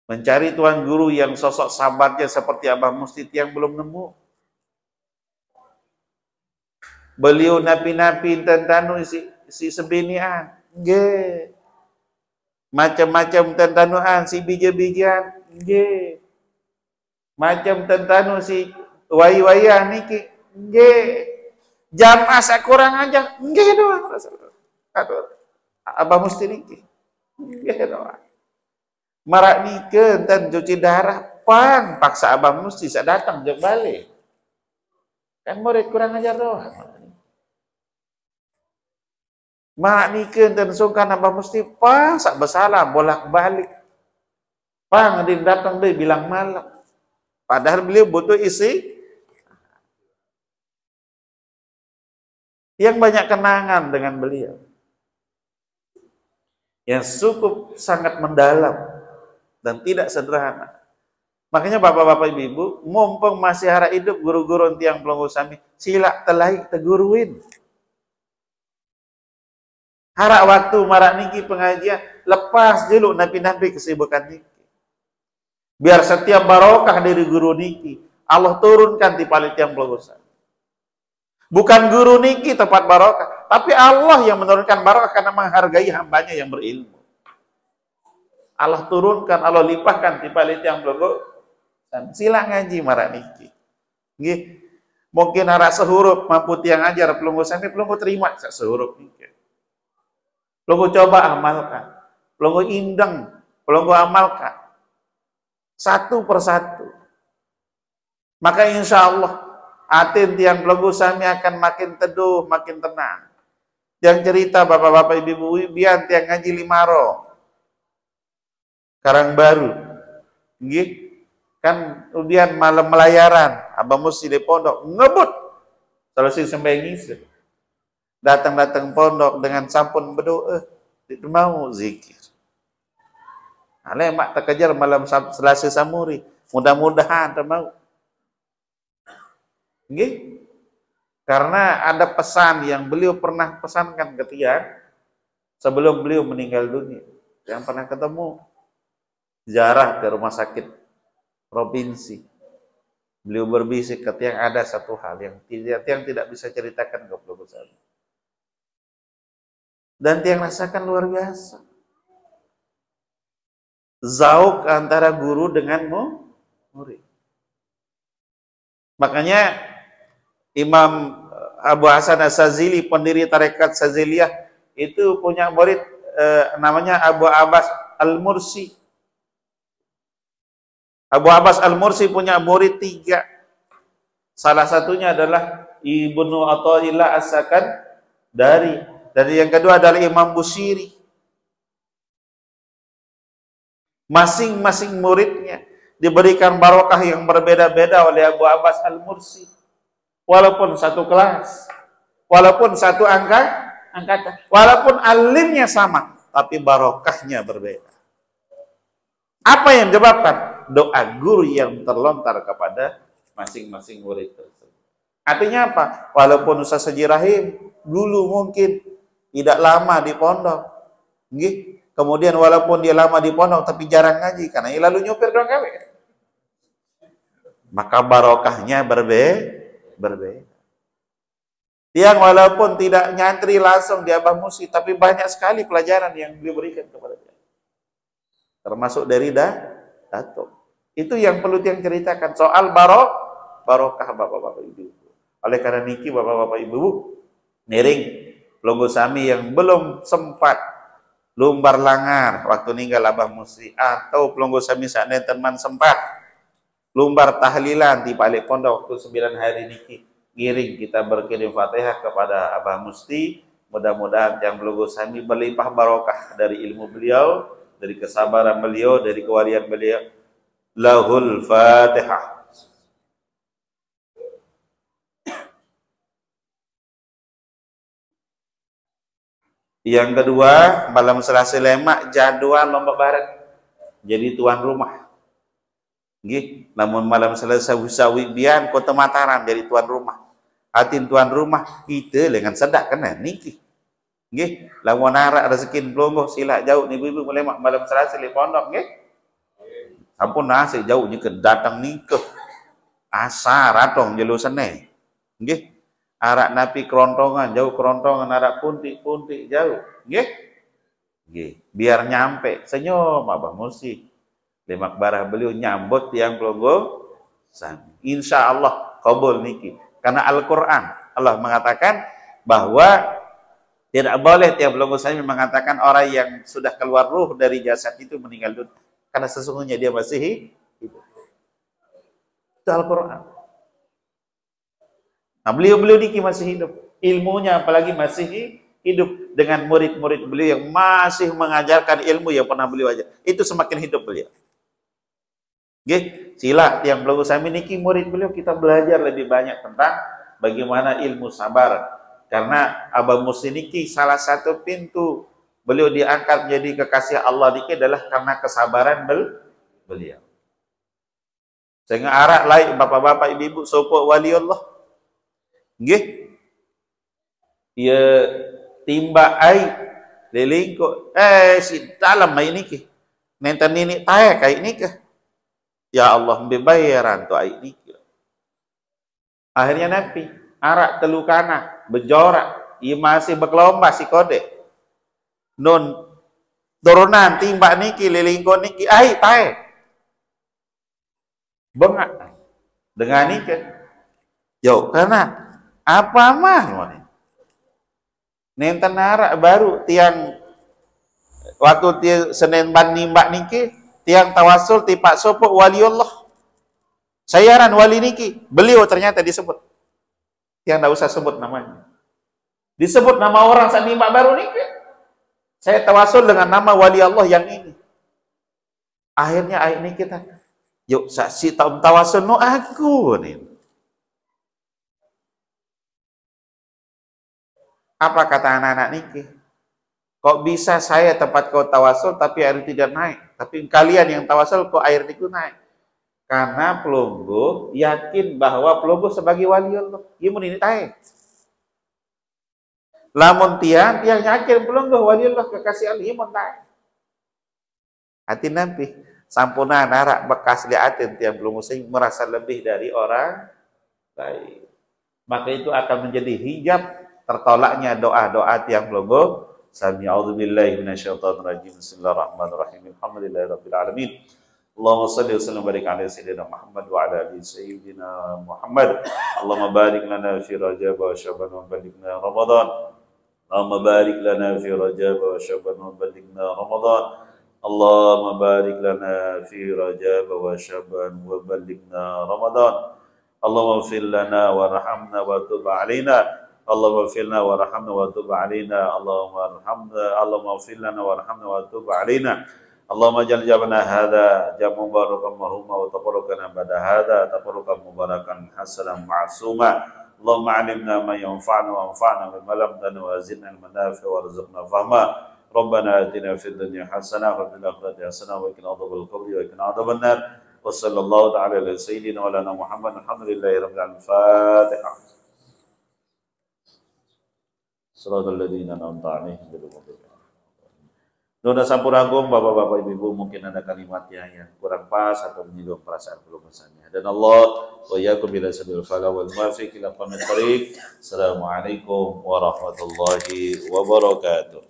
Mencari tuan guru yang sosok sahabatnya seperti Abah Mustid yang belum nemu. Beliau napi-napi tentanu si sebinian, nggih. Macam-macam tentanuan si bija-bijian, nggih. Macam tentanu si wai-waian niki, nggih. Jamaah sakurang aja, nggih doang. Abah Mustid niki, nggih doang. Marak nike dan cuci darah, pan paksa Abah Mustid sak datang jauh balik. Kan murid kurang ajar doang. Mak nikah dan sungkan Abah Mustid pas sak bersalah bolak-balik. Pang dia datang dia bilang malam. Padahal beliau butuh isi. Yang banyak kenangan dengan beliau. Yang cukup sangat mendalam dan tidak sederhana. Makanya bapak-bapak ibu-ibu, mumpung masih harap hidup guru-guru tiang pelunggu sami, sila telahi teguruin. Harap waktu marak niki pengajian, lepas dulu nabi-nabi kesibukan niki. Biar setiap barokah dari guru niki, Allah turunkan di paling tiang pelunggusan. Bukan guru niki tempat barokah, tapi Allah yang menurunkan barokah karena menghargai hambanya yang berilmu. Allah turunkan, Allah limpahkan di paling tiang pelunggusan. Sila ngaji marak niki. Nggih. Mungkin harap sehuruf mampu tiang ajar pelunggusan ini pelunggu terima sehuruf niki. Pelunggu coba amalkan. Pelunggu indeng. Pelunggu amalkan. Satu persatu. Maka insya Allah atin tiang pelunggu sami akan makin teduh, makin tenang. Yang cerita bapak-bapak ibu-ibu biar tiang ngaji Limaro. Karang Baru. Nggih. Kan kemudian malam melayaran. Abah Mustid di pondok. Ngebut. Selesai sembahyang isya. Datang-datang pondok dengan sampun berdoa, itu mau zikir. Ale mak terkejar malam Selasa Samuri, mudah-mudahan termau. Nggih. Karena ada pesan yang beliau pernah pesankan ke tiang sebelum beliau meninggal dunia. Yang pernah ketemu ziarah ke rumah sakit provinsi. Beliau berbisik ke tiang ada satu hal yang tiang tidak bisa ceritakan ke pelunggu saya. Dan tiang rasakan luar biasa. Zauk antara guru dengan murid. Makanya Imam Abu Hasan As-Sazili, pendiri tarekat Saziliyah, itu punya murid namanya Abu Abbas Al-Mursi. Abu Abbas Al-Mursi punya murid 3. Salah satunya adalah Ibnu Athaillah As-Sakandari. Dan yang kedua adalah Imam Busiri. Masing-masing muridnya diberikan barokah yang berbeda-beda oleh Abu Abbas Al-Mursi. Walaupun satu kelas, walaupun satu angkatan, walaupun alimnya sama, tapi barokahnya berbeda. Apa yang menyebabkan? Doa guru yang terlontar kepada masing-masing murid tersebut. Artinya apa? Walaupun Ustaz Haji Rahim dulu mungkin tidak lama di pondok, nggih. Kemudian walaupun dia lama di pondok tapi jarang ngaji karena ia lalu nyupir dong gawe. Maka barokahnya berbeda. Tiang walaupun tidak nyantri langsung di Abah Mustid tapi banyak sekali pelajaran yang beliau berikan kepada dia. Termasuk dari datuk. Itu yang perlu tiang ceritakan soal barokah bapak-bapak ibu. Oleh karena niki bapak-bapak ibu, miring pelonggo sami yang belum sempat lumbar langar waktu ninggal Abah Musi, atau pelonggo sami sakne teman sempat lumbar tahlilan di balik pondok waktu 9 hari niki, ngiring kita berkirim Fatihah kepada Abah Musti. Mudah-mudahan yang pelonggo sami berlimpah barokah dari ilmu beliau, dari kesabaran beliau, dari kewalian beliau. Lahul Fatihah. Yang kedua, malam Selasa lemak jadwal lomba barat. Jadi tuan rumah. Nggih, namun malam Selasa usawi bian Kota Mataram jadi tuan rumah. Atin tuan rumah kita dengan sedak kena niki. Nggih, lamun arak rezeki pelonggo sila jauh ni ibu mulai malam Selasa di pondok nggih. Ampun nasi jauh ke datang nikah. Asa ratong jelu sene. Nggih. Arak napi kerontongan jauh, kerontongan arak puntik-puntik jauh. Nggih. Nggih, biar nyampe senyum Abah Musi. Lemak barah beliau nyambut tiang pelonggo sami. Insyaallah kabul niki. Karena Al-Qur'an Allah mengatakan bahwa tidak boleh tiang pelonggo sami mengatakan orang yang sudah keluar ruh dari jasad itu meninggal dunia, karena sesungguhnya dia masih hidup. Itu Al-Qur'an. Nah, beliau-beliau niki masih hidup, ilmunya apalagi masih hidup, dengan murid-murid beliau yang masih mengajarkan ilmu yang pernah beliau ajar. Itu semakin hidup beliau. Nggih, sila yang pelonggo sami niki murid beliau, kita belajar lebih banyak tentang bagaimana ilmu sabar. Karena Abah Musi niki salah satu pintu beliau diangkat menjadi kekasih Allah niki adalah karena kesabaran beliau. Sehingga arak lain bapak-bapak ibu-ibu sopok wali Allah. Nggih, ya timba ai lelingko si dalam mai niki nenten nini tae kai nikah, ya Allah bebayaran tu ai niki. Akhirnya napi arak telukana bejorak, ia masih berkelomba si kode non turunan timba niki lelingko niki ai tae bengak dengan nikah. Yo, karena apa mah nenten arak baru tiang waktu tiang Senin ban nimbak niki tiang tawasul ti Pak Sopo wali Allah sayaran wali niki beliau ternyata disebut, tiang tidak usah sebut namanya, disebut nama orang saat nimbak baru niki, saya tawasul dengan nama wali Allah yang ini. Akhirnya ayat ini kita yuk saksi tawasul no aku nih. Apa kata anak-anak niki? Kok bisa saya tempat kau tawasul tapi air tidak naik? Tapi kalian yang tawasul kok air niku naik? Karena pelonggo yakin bahwa pelonggo sebagai wali Allah. Imun ini tae. Lamun tiang yakin pelonggo wali Allah kekasih Allah imun tae. Hati nanti sampuna narak bekas liatin tiang pelonggo sing merasa lebih dari orang lain. Maka itu akan menjadi hijab tertolaknya doa-doa tiang pelonggo sami. A'udzubillahi minasyaitonirrajim. Bismillahirrahmanirrahim. Alhamdulillahirabbil alamin. Allahumma shalli wa sallim barik ala sayyidina Muhammad wa ala ali sayyidina Muhammad. Allahumma barik lana fi Rajab wa Sya'ban wa balighna Ramadan. Allahumma barik lana fi Rajab wa Sya'ban wa balighna Ramadan. Allahumma barik lana fi Rajab wa Sya'ban wa balighna Ramadan. Allahumma ighfir lana warhamna wa tub 'alaina. Allahumma firna warhamna wa tub 'alaina. Allahumma firna warhamna wa tub 'alaina. Allahumma jal jabana hadza jamu barakan marhuma wa taqarrukana ba'da hadza taqarrukan mubarakan hasanan ma'suma. Allahumma 'allimna ma yanfa'una wa anfa'na bima 'allamtana wa zidna al-manafi' warzuqna fahma. Rabbana atina fid dunya hasanah wa fil akhirati hasanah wa qina adzabil qabri wa qina adzaban nar. Wa sallallahu ta'ala ala sayyidina wa lana Muhammad. Alhamdulillahi rabbil alamin. Fatihah. Salatul ladzina an'amta 'alaihim ghairil maghdubi 'alaihim. Nona sampuragung bapak-bapak ibu-ibu, mungkin ada kalimatnya yang kurang pas atau menyinggung perasaan keluarganya. Dan Allah wa iyyakum ila sabil falah wal muwaffiq ila aqwamit thoriq. Assalamualaikum warahmatullahi wabarakatuh.